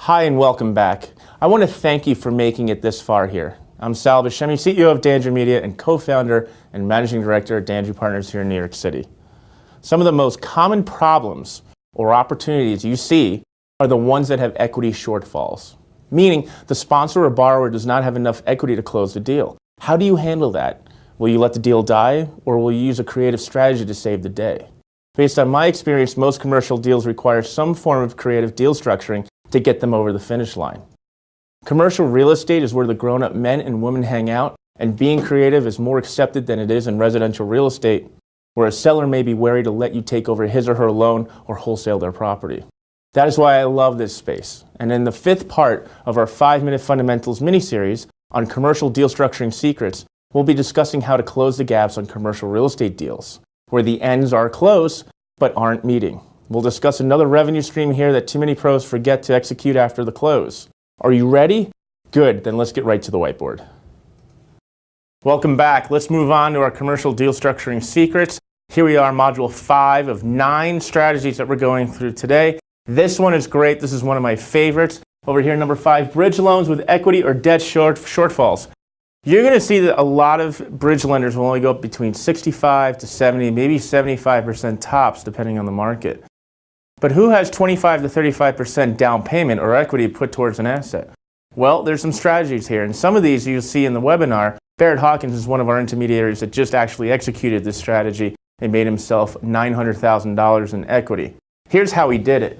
Hi and welcome back. I want to thank you for making it this far here. I'm Sal Buscemi, CEO of Dandrew Media and co-founder and managing director at Dandrew Partners here in New York City. Some of the most common problems or opportunities you see are the ones that have equity shortfalls, meaning the sponsor or borrower does not have enough equity to close the deal. How do you handle that? Will you let the deal die, or will you use a creative strategy to save the day? Based on my experience, most commercial deals require some form of creative deal structuring to get them over the finish line. Commercial real estate is where the grown-up men and women hang out, and being creative is more accepted than it is in residential real estate, where a seller may be wary to let you take over his or her loan or wholesale their property. That is why I love this space. And in the fifth part of our 5-minute fundamentals mini-series on commercial deal structuring secrets, we'll be discussing how to close the gaps on commercial real estate deals, where the ends are close but aren't meeting. We'll discuss another revenue stream here that too many pros forget to execute after the close. Are you ready? Good, then let's get right to the whiteboard. Welcome back. Let's move on to our commercial deal structuring secrets. Here we are, module 5 of 9 strategies that we're going through today. This one is great. This is one of my favorites. Over here, number 5, bridge loans with equity or debt shortfalls. You're going to see that a lot of bridge lenders will only go up between 65 to 70, maybe 75% tops, depending on the market. But who has 25 to 35% down payment or equity put towards an asset? Well, there's some strategies here, and some of these you'll see in the webinar. Barrett Hawkins is one of our intermediaries that just actually executed this strategy and made himself $900,000 in equity. Here's how he did it.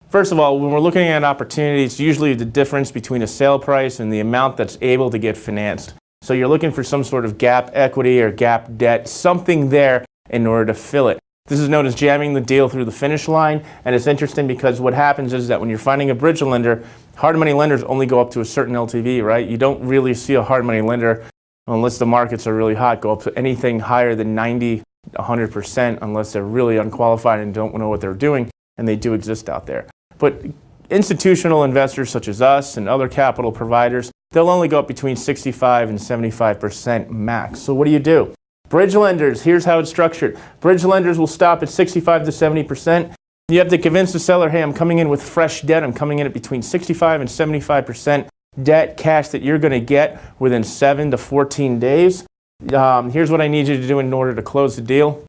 First of all, when we're looking at opportunities, usually the difference between a sale price and the amount that's able to get financed. So you're looking for some sort of gap equity or gap debt, something there in order to fill it. This is known as jamming the deal through the finish line, and it's interesting because what happens is that when you're finding a bridge lender, hard money lenders only go up to a certain LTV, right? You don't really see a hard money lender, unless the markets are really hot, go up to anything higher than 90, 100% unless they're really unqualified and don't know what they're doing, and they do exist out there. But institutional investors such as us and other capital providers, they'll only go up between 65 and 75% max. So what do? Bridge lenders, here's how it's structured. Bridge lenders will stop at 65 to 70%. You have to convince the seller, hey, I'm coming in with fresh debt. I'm coming in at between 65 and 75% debt cash that you're going to get within 7 to 14 days. Here's what I need you to do in order to close the deal.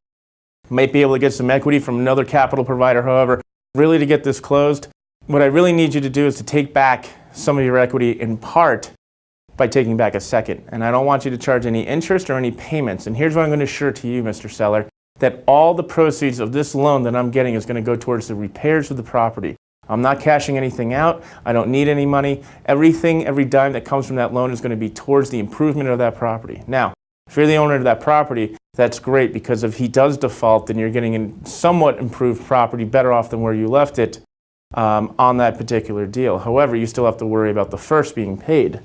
You might be able to get some equity from another capital provider. However, really to get this closed, what I really need you to do is to take back some of your equity in part by taking back a second. And I don't want you to charge any interest or any payments. And here's what I'm going to assure to you, Mr. Seller, that all the proceeds of this loan that I'm getting is going to go towards the repairs of the property. I'm not cashing anything out. I don't need any money. Everything, every dime that comes from that loan is going to be towards the improvement of that property. Now, if you're the owner of that property, that's great, because if he does default, then you're getting a somewhat improved property, better off than where you left it on that particular deal. However, you still have to worry about the first being paid.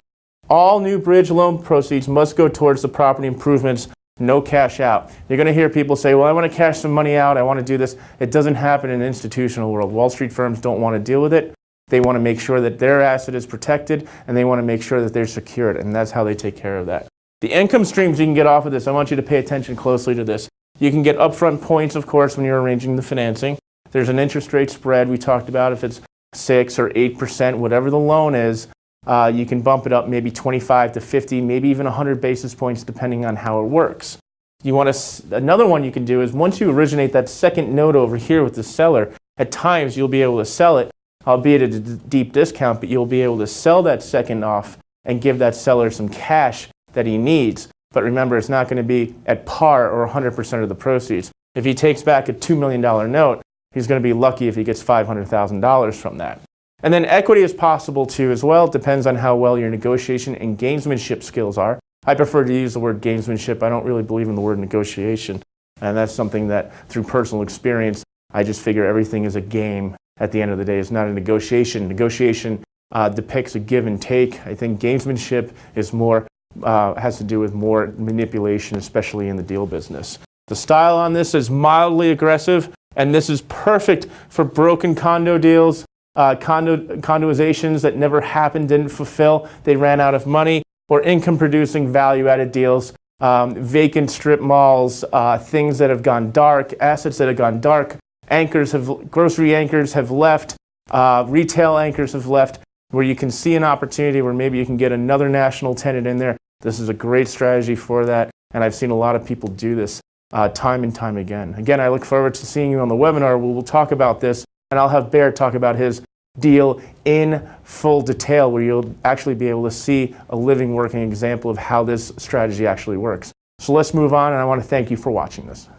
All new bridge loan proceeds must go towards the property improvements, no cash out. You're going to hear people say, well, I want to cash some money out, I want to do this. It doesn't happen in the institutional world. Wall Street firms don't want to deal with it. They want to make sure that their asset is protected, and they want to make sure that they're secured, and that's how they take care of that. The income streams you can get off of this, I want you to pay attention closely to this. You can get upfront points, of course, when you're arranging the financing. There's an interest rate spread we talked about. If it's 6 or 8%, whatever the loan is, you can bump it up maybe 25 to 50, maybe even 100 basis points depending on how it works. Another one you can do is once you originate that second note over here with the seller, at times you'll be able to sell it, albeit at a deep discount, but you'll be able to sell that second off and give that seller some cash that he needs. But remember, it's not going to be at par or 100% of the proceeds. If he takes back a $2 million note, he's going to be lucky if he gets $500,000 from that. And then equity is possible too as well. It depends on how well your negotiation and gamesmanship skills are. I prefer to use the word gamesmanship. I don't really believe in the word negotiation. And that's something that through personal experience, I just figure everything is a game at the end of the day. It's not a negotiation. Negotiation depicts a give and take. I think gamesmanship is more, has to do with more manipulation, especially in the deal business. The style on this is mildly aggressive, and this is perfect for broken condo deals. Condoizations that never happened, didn't fulfill, they ran out of money, or income-producing value-added deals, vacant strip malls, things that have gone dark, assets that have gone dark, grocery anchors have left, Retail anchors have left, where you can see an opportunity where maybe you can get another national tenant in there. This is a great strategy for that, and I've seen a lot of people do this time and time again. Again, I look forward to seeing you on the webinar where we'll talk about this, and I'll have Bear talk about his deal in full detail, where you'll actually be able to see a living, working example of how this strategy actually works. So let's move on, and I want to thank you for watching this.